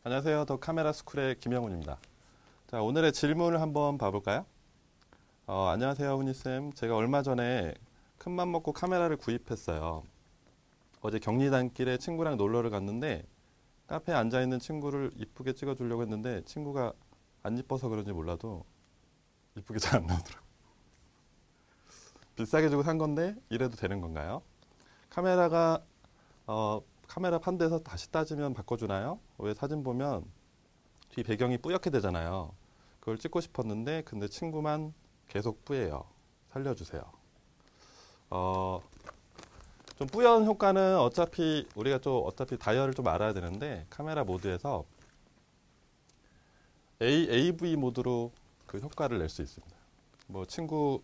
안녕하세요. 더 카메라 스쿨의 김영훈입니다. 자, 오늘의 질문을 한번 봐볼까요? 안녕하세요, 훈이쌤. 제가 얼마 전에 큰맘 먹고 카메라를 구입했어요. 어제 경리단길에 친구랑 놀러를 갔는데 카페에 앉아있는 친구를 이쁘게 찍어주려고 했는데 친구가 안 이뻐서 그런지 몰라도 이쁘게 잘 안 나오더라고요. 비싸게 주고 산 건데 이래도 되는 건가요? 카메라가 카메라 판대에서 다시 따지면 바꿔주나요? 왜 사진 보면 뒤 배경이 뿌옇게 되잖아요. 그걸 찍고 싶었는데 근데 친구만 계속 뿌예요. 살려주세요. 좀 뿌연 효과는 어차피 우리가 어차피 다이얼을 좀 알아야 되는데 카메라 모드에서 AV 모드로 그 효과를 낼 수 있습니다. 뭐 친구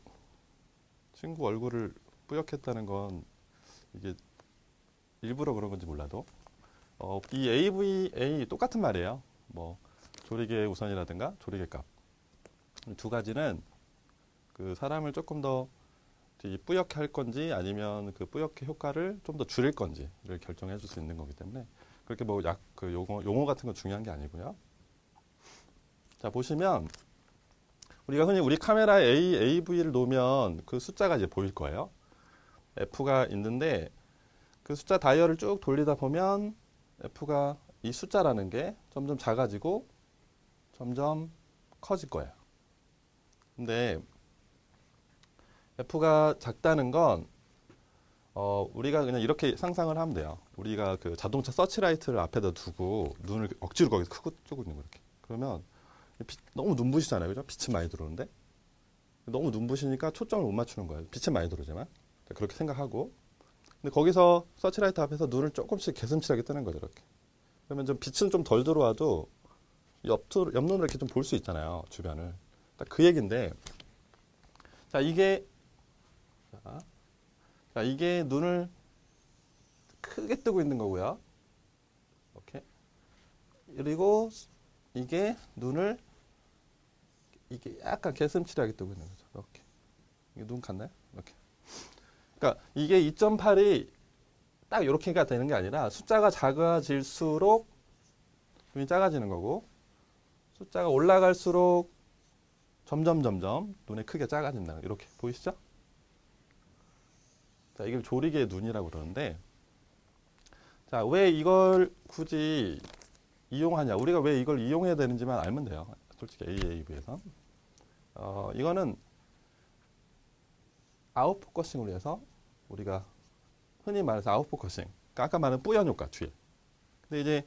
얼굴을 뿌옇게 했다는 건 이게 일부러 그런 건지 몰라도 이 AVA 똑같은 말이에요. 뭐 조리개 우선이라든가 조리개 값. 두 가지는 그 사람을 조금 더 뿌옇게 할 건지 아니면 그 뿌옇게 효과를 좀 더 줄일 건지를 결정해 줄 수 있는 거기 때문에 그렇게 뭐 그 용어 같은 건 중요한 게 아니고요. 자, 보시면 우리가 흔히 우리 카메라에 AV를 놓으면 그 숫자가 이제 보일 거예요. F가 있는데 그 숫자 다이얼을 쭉 돌리다 보면 F가 이 숫자라는 게 점점 작아지고 점점 커질 거예요. 근데 F가 작다는 건 우리가 그냥 이렇게 상상을 하면 돼요. 우리가 그 자동차 서치라이트를 앞에다 두고 눈을 억지로 거기서 크고 뜨고 있는 거 이렇게. 그러면 너무 눈부시잖아요. 그죠? 빛은 많이 들어오는데 너무 눈부시니까 초점을 못 맞추는 거예요. 빛은 많이 들어오지만. 그렇게 생각하고 근데 거기서 서치라이트 앞에서 눈을 조금씩 개슴츠하게 뜨는 거죠. 이렇게. 그러면 좀 빛은 좀 덜 들어와도 옆눈으로 이렇게 좀 볼 수 있잖아요. 주변을. 딱 그 얘기인데 자, 이게 눈을 크게 뜨고 있는 거고요. 이렇게. 그리고 이게 눈을 이게 약간 개슴츠하게 뜨고 있는 거죠. 이렇게. 이게 눈 같나요? 이렇게. 그러니까 이게 2.8이 딱 이렇게가 되는 게 아니라 숫자가 작아질수록 눈이 작아지는 거고 숫자가 올라갈수록 점점 눈의 크기가 작아진다. 이렇게 보이시죠? 자, 이걸 조리개의 눈이라고 그러는데 자, 왜 이걸 굳이 이용하냐? 우리가 왜 이걸 이용해야 되는지만 알면 돼요. 솔직히 AAV에서 이거는 아웃포커싱을 위해서 우리가 흔히 말해서 아웃포커싱. 그러니까 아까 말한 뿌연 효과 뒤에. 근데 이제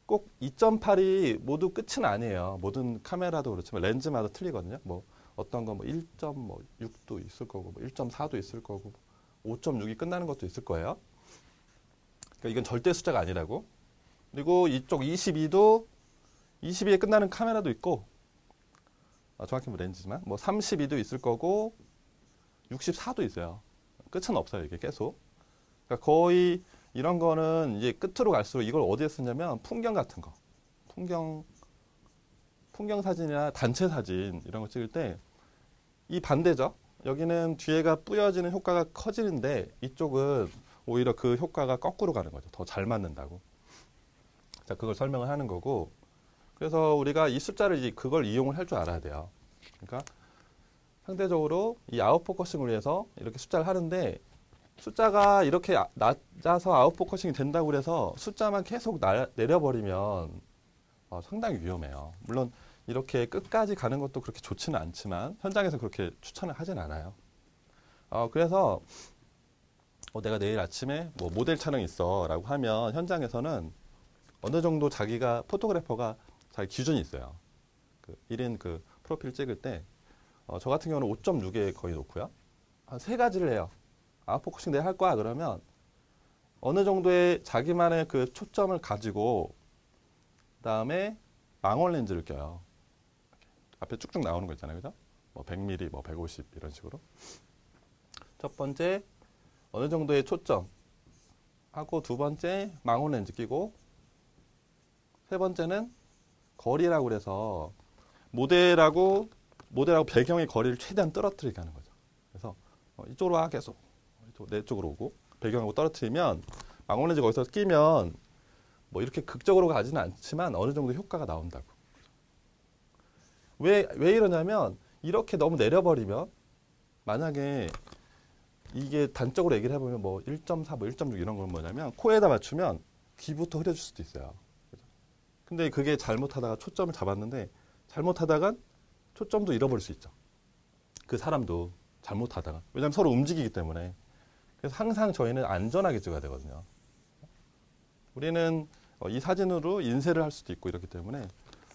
꼭 2.8이 모두 끝은 아니에요. 모든 카메라도 그렇지만 렌즈마다 틀리거든요. 뭐 어떤 건 뭐 1.6도 있을 거고, 뭐 1.4도 있을 거고, 5.6이 끝나는 것도 있을 거예요. 그러니까 이건 절대 숫자가 아니라고. 그리고 이쪽 22도 22에 끝나는 카메라도 있고, 정확히 뭐 렌즈지만 뭐 32도 있을 거고, 64도 있어요. 끝은 없어요. 이게 계속. 그러니까 거의 이런 거는 이제 끝으로 갈수록 이걸 어디에 쓰냐면 풍경 같은 거. 풍경 사진이나 단체 사진 이런 거 찍을 때 이 반대죠. 여기는 뒤에가 뿌여지는 효과가 커지는데 이쪽은 오히려 그 효과가 거꾸로 가는 거죠. 더 잘 맞는다고. 자, 그걸 설명을 하는 거고. 그래서 우리가 이 숫자를 이제 그걸 이용을 할 줄 알아야 돼요. 그러니까 상대적으로 이 아웃포커싱을 위해서 이렇게 숫자를 하는데 숫자가 이렇게 낮아서 아웃포커싱이 된다고 그래서 숫자만 계속 내려버리면 상당히 위험해요. 물론 이렇게 끝까지 가는 것도 그렇게 좋지는 않지만 현장에서 그렇게 추천을 하진 않아요. 그래서 내가 내일 아침에 뭐 모델 촬영 있어 라고 하면 현장에서는 어느 정도 자기가 포토그래퍼가 자기 기준이 있어요. 그 1인 그 프로필 찍을 때 저 같은 경우는 5.6에 거의 놓고요. 한 세 가지를 해요. 아웃포커싱 내가 할 거야 그러면 어느 정도의 자기만의 그 초점을 가지고 그다음에 망원 렌즈를 껴요. 앞에 쭉쭉 나오는 거 있잖아요. 그죠? 뭐 100mm, 뭐 150 이런 식으로. 첫 번째 어느 정도의 초점 하고 두 번째 망원 렌즈 끼고 세 번째는 거리라고 그래서 모델하고 배경의 거리를 최대한 떨어뜨리게 하는 거죠. 그래서 이쪽으로 와 계속 내 쪽으로 오고 배경하고 떨어뜨리면 망원 렌즈 거기서 끼면 뭐 이렇게 극적으로 가지는 않지만 어느 정도 효과가 나온다고. 왜 이러냐면 이렇게 너무 내려버리면 만약에 이게 단적으로 얘기를 해보면 뭐 1.4, 뭐 1.6 이런 건 뭐냐면 코에다 맞추면 귀부터 흐려질 수도 있어요. 근데 그게 잘못하다가 초점을 잡았는데 잘못하다가 초점도 잃어버릴 수 있죠. 그 사람도 잘못하다가. 왜냐하면 서로 움직이기 때문에. 그래서 항상 저희는 안전하게 찍어야 되거든요. 우리는 이 사진으로 인쇄를 할 수도 있고 이렇기 때문에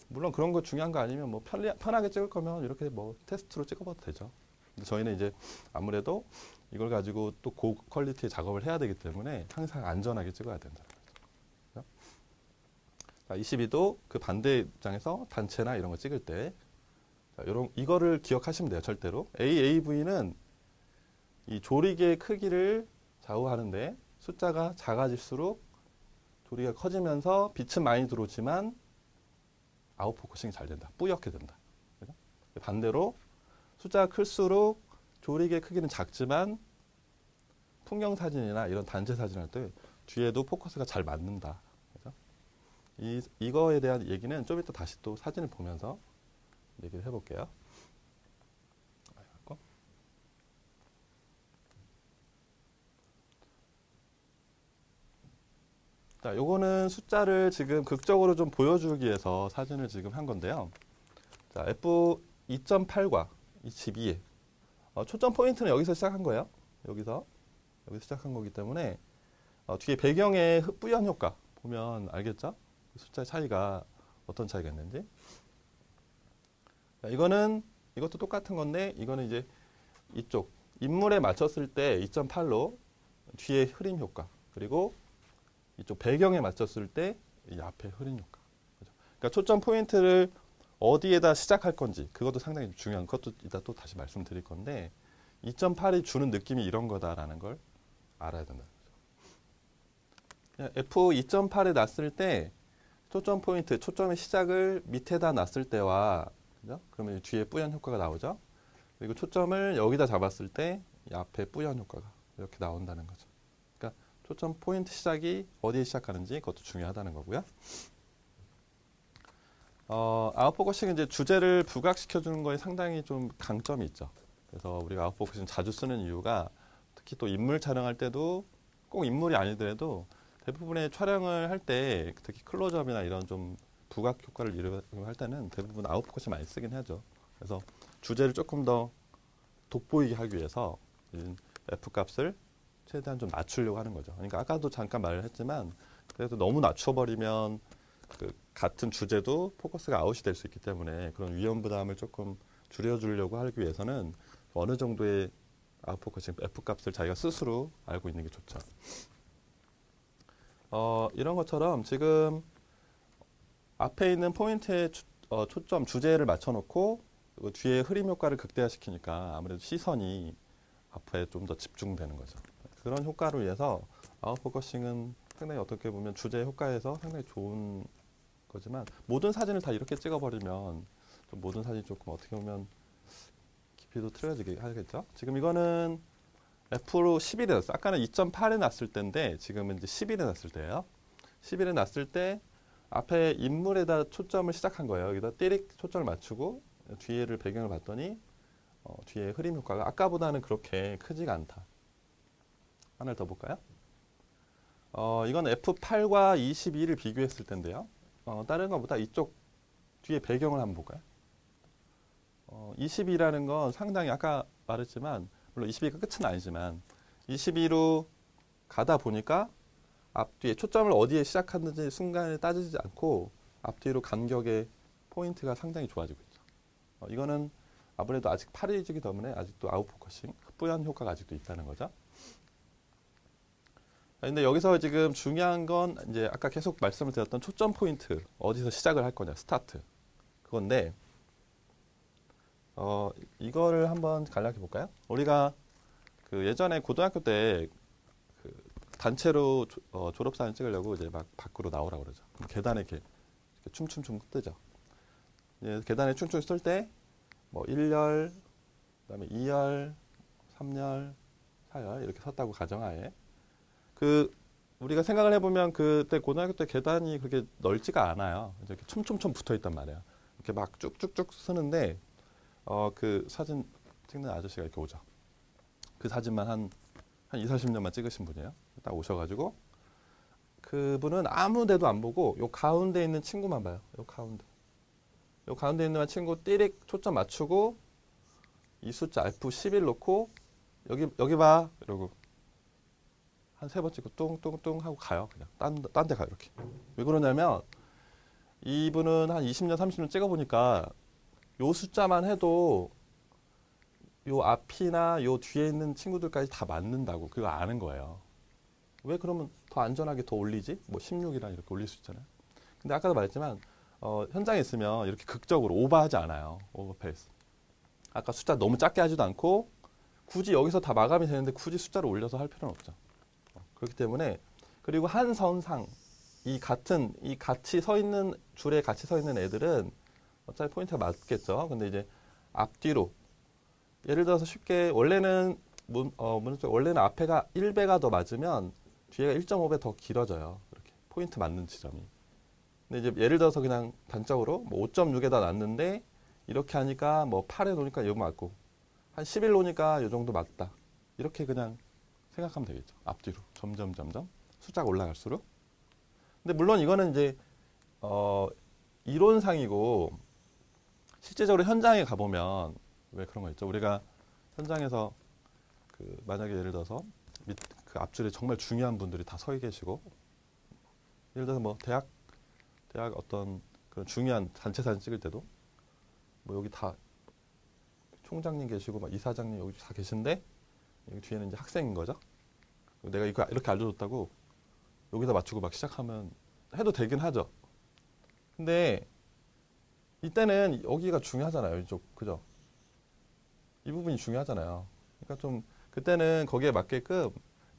물론 그런 거 중요한 거 아니면 뭐 편하게 찍을 거면 이렇게 뭐 테스트로 찍어봐도 되죠. 근데 저희는 이제 아무래도 이걸 가지고 또 고퀄리티의 작업을 해야 되기 때문에 항상 안전하게 찍어야 된다는 거죠. 자, 22도 그 반대 입장에서 단체나 이런 거 찍을 때 자, 이거를 기억하시면 돼요. 절대로. AAV는 이 조리개의 크기를 좌우하는데 숫자가 작아질수록 조리개가 커지면서 빛은 많이 들어오지만 아웃포커싱이 잘 된다. 뿌옇게 된다. 그죠? 반대로 숫자가 클수록 조리개 크기는 작지만 풍경 사진이나 이런 단체 사진 할 때 뒤에도 포커스가 잘 맞는다. 그죠? 이거에 대한 얘기는 좀 이따 다시 또 사진을 보면서 얘기를 해볼게요. 자, 요거는 숫자를 지금 극적으로 좀 보여주기 위해서 사진을 지금 한 건데요. 자, F2.8과 22에 초점 포인트는 여기서 시작한 거예요. 여기서 시작한 거기 때문에 뒤에 배경의 뿌연 효과 보면 알겠죠? 숫자의 차이가 어떤 차이가 있는지. 자, 이것도 똑같은 건데 이거는 이제 이쪽 인물에 맞췄을 때 2.8로 뒤에 흐림 효과 그리고 이쪽 배경에 맞췄을 때 이 앞에 흐림 효과. 그죠? 그러니까 초점 포인트를 어디에다 시작할 건지 그것도 상당히 중요한 것도 이따 또 다시 말씀드릴 건데 2.8이 주는 느낌이 이런 거다라는 걸 알아야 된다는 거죠. F2.8에 놨을 때 초점 포인트, 초점의 시작을 밑에다 놨을 때와 그죠? 그러면 뒤에 뿌연 효과가 나오죠. 그리고 초점을 여기다 잡았을 때 이 앞에 뿌연 효과가 이렇게 나온다는 거죠. 그러니까 초점 포인트 시작이 어디에 시작하는지 그것도 중요하다는 거고요. 아웃포커싱은 이제 주제를 부각시켜 주는 거에 상당히 좀 강점이 있죠. 그래서 우리가 아웃포커싱 자주 쓰는 이유가 특히 또 인물 촬영할 때도 꼭 인물이 아니더라도 대부분의 촬영을 할 때 특히 클로즈업이나 이런 좀 부각 효과를 이용할 때는 대부분 아웃포커싱 많이 쓰긴 하죠. 그래서 주제를 조금 더 돋보이게 하기 위해서 F 값을 최대한 좀 낮추려고 하는 거죠. 그러니까 아까도 잠깐 말을 했지만 그래도 너무 낮춰버리면 그 같은 주제도 포커스가 아웃이 될 수 있기 때문에 그런 위험 부담을 조금 줄여주려고 하기 위해서는 어느 정도의 아웃포커싱 F 값을 자기가 스스로 알고 있는 게 좋죠. 이런 것처럼 지금 앞에 있는 포인트에 초점 주제를 맞춰놓고 뒤에 흐림 효과를 극대화시키니까 아무래도 시선이 앞에 좀 더 집중되는 거죠. 그런 효과로 위해서 아웃포커싱은 상당히 어떻게 보면 주제 효과에서 상당히 좋은 거지만 모든 사진을 다 이렇게 찍어버리면 좀 모든 사진이 조금 어떻게 보면 깊이도 틀어지게 하겠죠. 지금 이거는 F로 11에 놨어요. 아까는 2.8에 놨을 때인데 지금은 이제 11에 놨을 때예요. 11에 놨을 때 앞에 인물에다 초점을 시작한 거예요. 여기다 띠릭 초점을 맞추고 뒤에를 배경을 봤더니 뒤에 흐림 효과가 아까보다는 그렇게 크지가 않다. 하나를 더 볼까요? 이건 F8과 22를 비교했을 텐데요. 다른 것보다 이쪽 뒤에 배경을 한번 볼까요? 22라는 건 상당히 아까 말했지만 물론 22가 끝은 아니지만 22로 가다 보니까 앞뒤에 초점을 어디에 시작하는지 순간에 따지지 않고 앞뒤로 간격의 포인트가 상당히 좋아지고 있죠. 이거는 아무래도 아직 8일이기 때문에 아직도 아웃포커싱, 뿌연 효과가 아직도 있다는 거죠. 근데 여기서 지금 중요한 건 이제 아까 계속 말씀을 드렸던 초점 포인트 어디서 시작을 할 거냐 스타트 그건데 이거를 한번 간략히 볼까요? 우리가 그 예전에 고등학교 때 그 단체로 졸업사진 찍으려고 이제 막 밖으로 나오라고 그러죠. 계단에 이렇게 춤춤춤 뜨죠. 계단에 춤춤 쓸 때 뭐 1열, 그다음에 2열, 3열, 4열 이렇게 섰다고 가정하에 그 우리가 생각을 해보면 그때 고등학교 때 계단이 그렇게 넓지가 않아요. 이렇게 촘촘촘 붙어 있단 말이에요. 이렇게 막 쭉쭉쭉 쓰는데 그 사진 찍는 아저씨가 이렇게 오죠. 그 사진만 한 2, 40년만 찍으신 분이에요. 딱 오셔가지고 그분은 아무 데도 안 보고 요 가운데 있는 친구만 봐요. 요 가운데 있는 친구 띠릭 초점 맞추고 이 숫자 F11 놓고 여기 봐 이러고 한 3번 찍고 뚱뚱뚱 하고 가요. 그냥 딴 데 가요. 이렇게. 왜 그러냐면 이분은 한 20년 30년 찍어보니까 요 숫자만 해도 요 앞이나 요 뒤에 있는 친구들까지 다 맞는다고 그거 아는 거예요. 왜 그러면 더 안전하게 더 올리지? 뭐 16이랑 이렇게 올릴 수 있잖아요. 근데 아까도 말했지만 현장에 있으면 이렇게 극적으로 오버하지 않아요. 오버페이스. 아까 숫자 너무 작게 하지도 않고 굳이 여기서 다 마감이 되는데 굳이 숫자를 올려서 할 필요는 없죠. 그렇기 때문에 그리고 한 선상 이 같이 서 있는 줄에 같이 서 있는 애들은 어차피 포인트가 맞겠죠. 근데 이제 앞뒤로 예를 들어서 쉽게 원래는 원래는 앞에가 1배가 더 맞으면 뒤에가 1.5배 더 길어져요. 이렇게 포인트 맞는 지점이. 근데 이제 예를 들어서 그냥 단적으로 뭐 5.6에다 놨는데 이렇게 하니까 뭐 8에 놓으니까 여기 맞고 한 11 놓으니까 이 정도 맞다. 이렇게 그냥 생각하면 되겠죠. 앞뒤로 점점 숫자가 올라갈수록. 근데 물론 이거는 이제 이론상이고 실제적으로 현장에 가보면 왜 그런 거 있죠. 우리가 현장에서 만약에 예를 들어서 그 앞줄에 정말 중요한 분들이 다 서 계시고 예를 들어서 뭐 대학 어떤 그런 중요한 단체 사진 찍을 때도 뭐 여기 다 총장님 계시고 막 이사장님 여기 다 계신데 여기 뒤에는 이제 학생인 거죠. 내가 이거 이렇게 알려줬다고 여기다 맞추고 막 시작하면 해도 되긴 하죠. 근데 이때는 여기가 중요하잖아요. 이쪽 그죠? 이 부분이 중요하잖아요. 그러니까 좀 그때는 거기에 맞게끔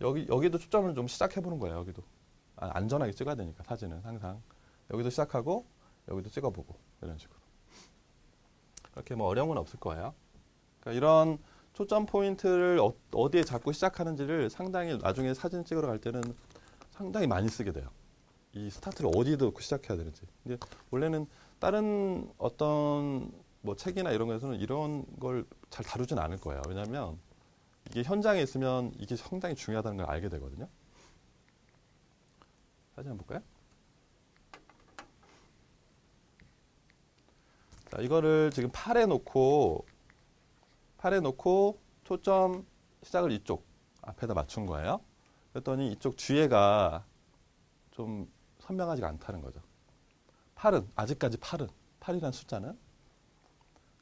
여기도 초점을 좀 시작해보는 거예요. 여기도 안전하게 찍어야 되니까 사진은 항상 여기도 시작하고 여기도 찍어보고 이런 식으로 그렇게 뭐 어려운 건 없을 거예요. 그러니까 이런 초점 포인트를 어디에 잡고 시작하는지를 상당히 나중에 사진 찍으러 갈 때는 상당히 많이 쓰게 돼요. 이 스타트를 어디에 놓고 시작해야 되는지. 근데 원래는 다른 어떤 뭐 책이나 이런 거에서는 이런 걸 잘 다루진 않을 거예요. 왜냐하면 이게 현장에 있으면 이게 상당히 중요하다는 걸 알게 되거든요. 사진 한번 볼까요? 자, 이거를 지금 팔에 놓고 초점 시작을 이쪽 앞에다 맞춘 거예요. 그랬더니 이쪽 뒤에가 좀 선명하지가 않다는 거죠. 아직까지 8이라는 숫자는.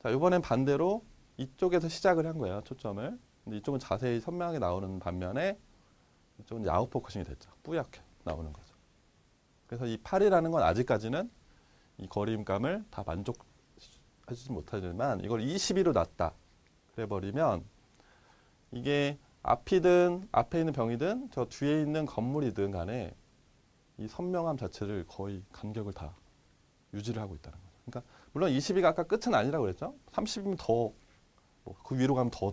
자, 이번엔 반대로 이쪽에서 시작을 한 거예요. 초점을. 근데 이쪽은 자세히 선명하게 나오는 반면에 이쪽은 이제 아웃포커싱이 됐죠. 뿌옇게 나오는 거죠. 그래서 이 8이라는 건 아직까지는 이 거리감을 다 만족하지 못하지만 이걸 22로 놨다. 그래버리면 이게 앞이든 앞에 있는 병이든 저 뒤에 있는 건물이든 간에 이 선명함 자체를 거의 간격을 다 유지를 하고 있다는 거죠. 그러니까 물론 22가 아까 끝은 아니라고 그랬죠. 30이면 더, 그 위로 가면 더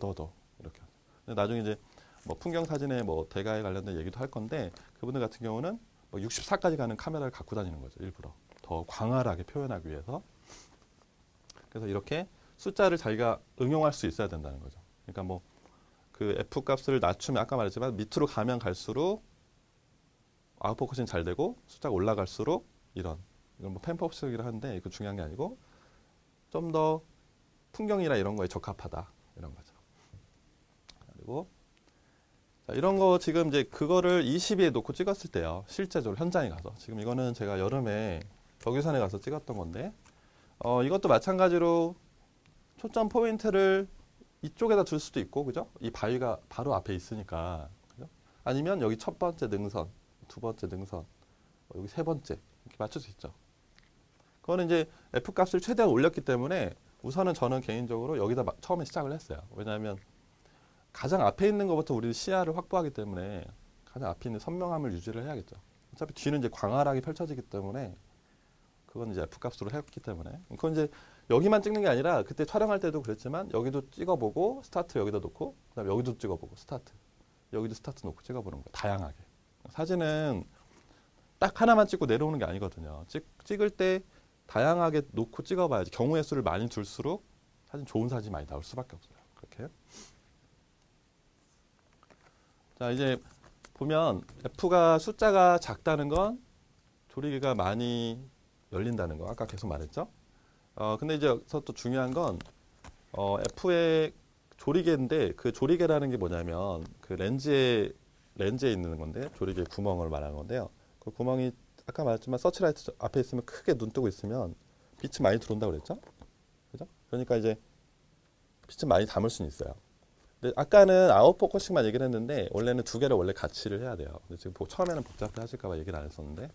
이렇게. 근데 나중에 이제 뭐 풍경 사진에 뭐 대가에 관련된 얘기도 할 건데 그분들 같은 경우는 뭐 64까지 가는 카메라를 갖고 다니는 거죠. 일부러 더 광활하게 표현하기 위해서. 그래서 이렇게 숫자를 자기가 응용할 수 있어야 된다는 거죠. 그러니까 뭐 그 F 값을 낮추면 아까 말했지만 밑으로 가면 갈수록 아웃포커싱 잘 되고 숫자가 올라갈수록 이건 뭐 펜퍼스이라 하는데 이거 중요한 게 아니고 좀 더 풍경이나 이런 거에 적합하다 이런 거죠. 그리고 자, 이런 거 지금 이제 그거를 22에 놓고 찍었을 때요. 실제적으로 현장에 가서 지금 이거는 제가 여름에 덕유산에 가서 찍었던 건데 이것도 마찬가지로 초점 포인트를 이쪽에다 둘 수도 있고 그죠? 이 바위가 바로 앞에 있으니까 그죠? 아니면 여기 첫 번째 능선, 두 번째 능선, 여기 세 번째 이렇게 맞출 수 있죠. 그거는 이제 F 값을 최대한 올렸기 때문에 우선은 저는 개인적으로 여기다 처음에 시작을 했어요. 왜냐하면 가장 앞에 있는 것부터 우리 시야를 확보하기 때문에 가장 앞에 있는 선명함을 유지를 해야겠죠. 어차피 뒤는 이제 광활하게 펼쳐지기 때문에 그건 이제 F 값으로 했기 때문에 그건 이제 여기만 찍는 게 아니라 그때 촬영할 때도 그랬지만 여기도 찍어보고 스타트 여기다 놓고 그다음에 여기도 찍어보고 스타트 여기도 스타트 놓고 찍어보는 거 다양하게 사진은 딱 하나만 찍고 내려오는 게 아니거든요. 찍을 때 다양하게 놓고 찍어봐야지. 경우의 수를 많이 둘수록 사진 좋은 사진이 많이 나올 수밖에 없어요. 그렇게. 자, 이제 보면 F가 숫자가 작다는 건 조리개가 많이 열린다는 거. 아까 계속 말했죠. 근데 이제 여기서 또 중요한 건 F의 조리개인데 그 조리개라는 게 뭐냐면 그 렌즈에 있는 건데 조리개 구멍을 말하는 건데요. 그 구멍이 아까 말했지만 서치라이트 앞에 있으면 크게 눈 뜨고 있으면 빛이 많이 들어온다고 그랬죠? 그죠? 그러니까 이제 빛을 많이 담을 수는 있어요. 근데 아까는 아웃포커싱만 얘기를 했는데 원래는 두 개를 원래 같이를 해야 돼요. 근데 지금 처음에는 복잡해 하실까 봐 얘기를 안 했었는데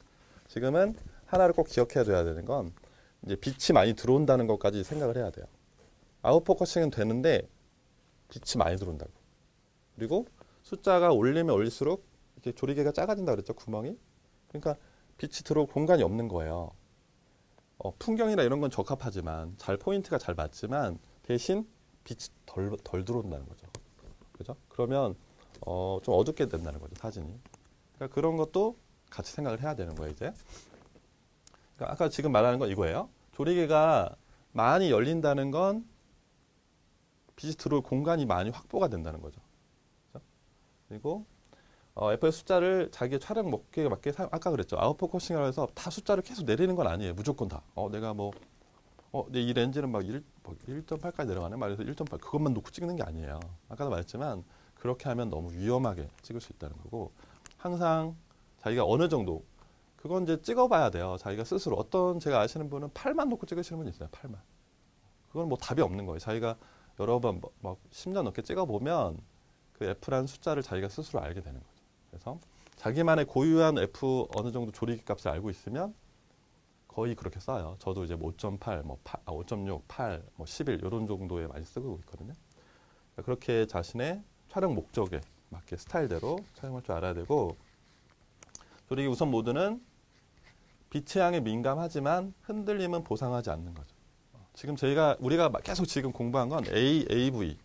지금은 하나를 꼭 기억해야 되는 건 이제 빛이 많이 들어온다는 것까지 생각을 해야 돼요. 아웃포커싱은 되는데 빛이 많이 들어온다고. 그리고 숫자가 올리면 올릴수록 이렇게 조리개가 작아진다고 그랬죠, 구멍이. 그러니까 빛이 들어올 공간이 없는 거예요. 풍경이나 이런 건 적합하지만 포인트가 잘 맞지만 대신 빛이 덜 들어온다는 거죠. 그죠? 그러면 좀 어둡게 된다는 거죠, 사진이. 그러니까 그런 것도 같이 생각을 해야 되는 거예요, 이제. 그러니까 아까 지금 말하는 건 이거예요. 조리개가 많이 열린다는 건 빛이 들어올 공간이 많이 확보가 된다는 거죠. 그렇죠? 그리고 F의 숫자를 자기의 촬영 목표에 맞게 아까 그랬죠. 아웃포커싱이라고 해서 다 숫자를 계속 내리는 건 아니에요. 무조건 다. 내가 이 렌즈는 막 1.8까지 내려가네. 말해서 1.8 그것만 놓고 찍는 게 아니에요. 아까도 말했지만 그렇게 하면 너무 위험하게 찍을 수 있다는 거고 항상 자기가 어느 정도 그건 이제 찍어봐야 돼요. 자기가 스스로 제가 아시는 분은 8만 놓고 찍으시는 분이 있어요. 8만. 그건 뭐 답이 없는 거예요. 자기가 여러 번 막 10년 넘게 찍어보면 그 F라는 숫자를 자기가 스스로 알게 되는 거죠. 그래서 자기만의 고유한 F 어느 정도 조리개 값을 알고 있으면 거의 그렇게 써요. 저도 이제 5.8, 5.6, 8, 11 이런 정도에 많이 쓰고 있거든요. 그렇게 자신의 촬영 목적에 맞게 스타일대로 촬영할 줄 알아야 되고 조리개 우선 모드는 빛의 양에 민감하지만 흔들림은 보상하지 않는 거죠. 지금 우리가 계속 지금 공부한 건 AV.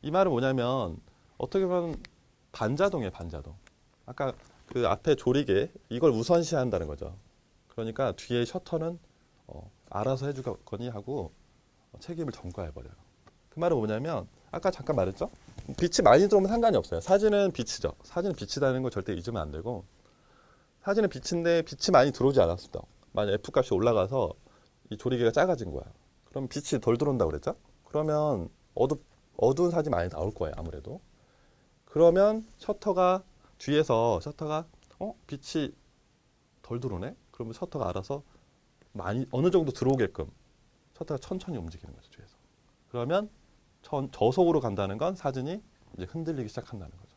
이 말은 뭐냐면 어떻게 보면 반자동이에요, 반자동. 아까 그 앞에 조리개 이걸 우선시한다는 거죠. 그러니까 뒤에 셔터는 알아서 해주거니 하고 책임을 전가해버려요. 그 말은 뭐냐면 아까 잠깐 말했죠? 빛이 많이 들어오면 상관이 없어요. 사진은 빛이죠. 사진은 빛이라는 걸 절대 잊으면 안 되고 사진은 빛인데 빛이 많이 들어오지 않았습니다. 만약 F값이 올라가서 이 조리개가 작아진 거야. 그럼 빛이 덜 들어온다고 그랬죠? 그러면 어두운 사진이 많이 나올 거예요. 아무래도. 그러면 뒤에서 셔터가 빛이 덜 들어오네? 그러면 셔터가 알아서 어느 정도 들어오게끔 셔터가 천천히 움직이는 거죠. 뒤에서. 그러면 저속으로 간다는 건 사진이 이제 흔들리기 시작한다는 거죠.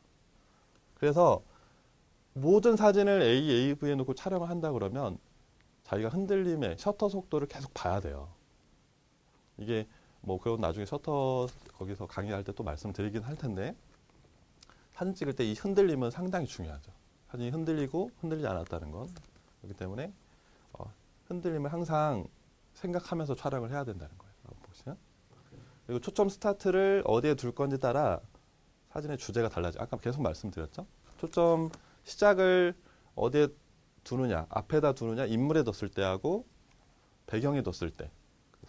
그래서 모든 사진을 AV에 놓고 촬영을 한다 그러면 자기가 흔들림의 셔터 속도를 계속 봐야 돼요. 이게 그건 나중에 셔터 거기서 강의할 때 또 말씀드리긴 할 텐데 사진 찍을 때 이 흔들림은 상당히 중요하죠. 사진이 흔들리고 흔들리지 않았다는 건 그렇기 때문에 흔들림을 항상 생각하면서 촬영을 해야 된다는 거예요. 보시면. 그리고 초점 스타트를 어디에 둘 건지 따라 사진의 주제가 달라져. 아까 계속 말씀드렸죠. 초점 시작을 어디에 두느냐, 앞에다 두느냐, 인물에 뒀을 때하고 배경에 뒀을 때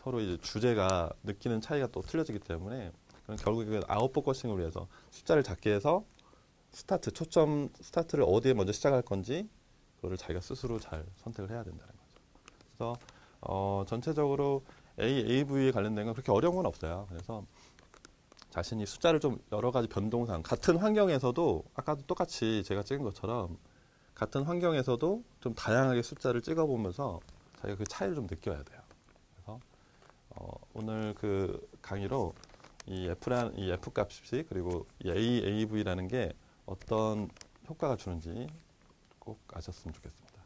서로 이제 주제가 느끼는 차이가 또 틀려지기 때문에 결국에 아웃포커싱을 위해서 숫자를 작게 해서 초점 스타트를 어디에 먼저 시작할 건지 그거를 자기가 스스로 잘 선택을 해야 된다는 거죠. 그래서 전체적으로 AV에 관련된 건 그렇게 어려운 건 없어요. 그래서 자신이 숫자를 좀 여러 가지 변동상 같은 환경에서도 아까도 똑같이 제가 찍은 것처럼 같은 환경에서도 좀 다양하게 숫자를 찍어보면서 자기가 그 차이를 좀 느껴야 돼요. 그래서 오늘 그 강의로 이 F 값이 그리고 이 AV라는 게 어떤 효과가 주는지 꼭 아셨으면 좋겠습니다.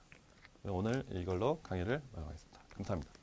오늘 이걸로 강의를 마무리하겠습니다. 감사합니다.